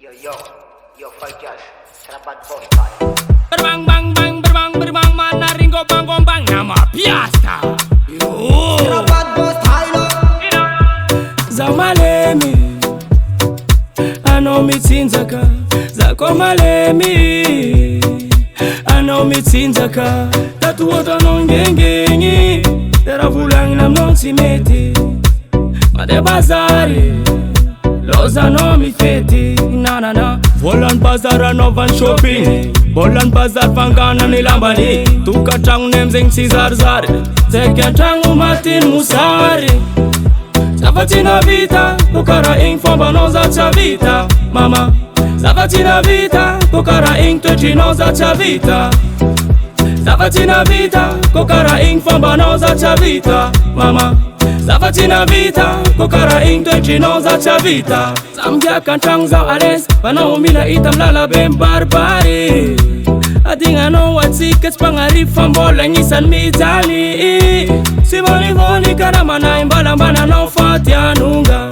Yo, Fayjass, será bad boss style. Berbang bang bang berbang berbang mana ringo bang gombang nama Piste. Será bad boss style. Zamalemi ano mitsinzaka zakomalemi ano mitsinzaka tatuota nongengengi teravulang namnon simeti made bazari loza no mi feti na volan bazar novan shopping bolan bazar pangana nilambani tukatang nemzeng sizarzar zekatang matin musari Zavati na vita, kukara ing fomba noza cha vita Mama Zavati na vita, kukara ing twechi noza cha vita Zavati na vita, kukara ing fomba noza cha vita Mama Zavati na vita, kukara ing twechi noza cha vita Zambia kantang za ales, panaumila itam lala bem barbari Adinga no watsikas pangarif fambola ngisan mitali Simoni voni karamana imbalambana no fatianunga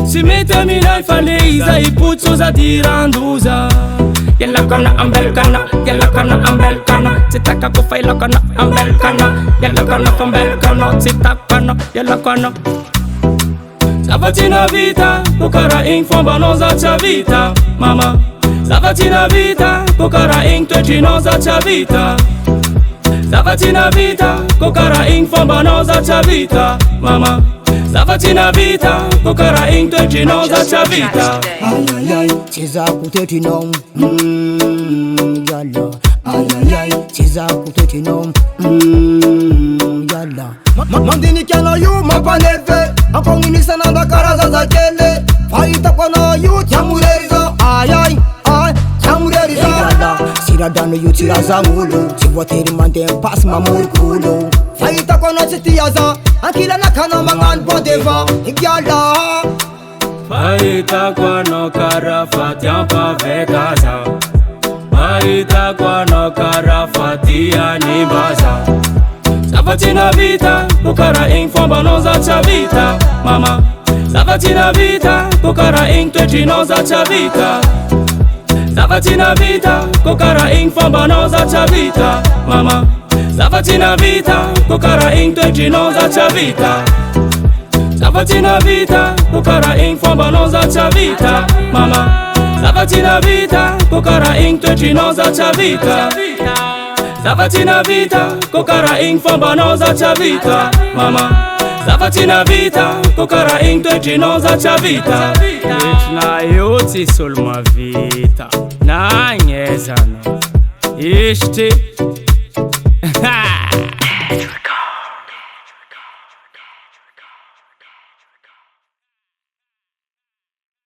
Simete mina ifaliza iputsu za tiranduza Yalla kana ambelkana, yalla kana ambelkana Titaka kufaila kana ambelkana Yalla kana fambelkana, titakana, yalla kana Zavati na vita, kukara ing fomba noza cha vita Mama Zavati na vita, kukara ing twechi noza cha vita Zavati na vita, kukara ing fomba noza cha vita Mama Zavati na vita, kukara ing twechi noza cha vita Ayayay, tiza kuteti nom Yalla Ayayay, tiza kuteti nom Yalla Mandini kiana yu mapaneve Ankongini sananda karaza za kele Faita kwana yu chamureriza Ayay, ay, chamureriza Yalla, siradano yu tiraza ngulu Tivoteri mande pas mamur kulu Faita kwana chitiyaza Ankila nakana mangan bodeva Yalla Faita kwano karafati ampa vekaza Faita kwano karafati animbaza Zavati na vita, kukara ing fomba noza cha vita Mama Zavati na vita, kukara ing twechi noza cha vita Zavati na vita, kukara ing fomba noza cha vita Mama Zavati na vita, kukara ing twechi noza cha vita Zavati na vita, kukara ing fomba noza cha vita Mama Zavati na vita, kukara ing twechi noza cha vita Zavati na vita, kukara ing fomba noza cha vita Mama Zavati na vita, kukara ing twechi noza cha vita Itna yoti sul ma vita Na ngezano Ishti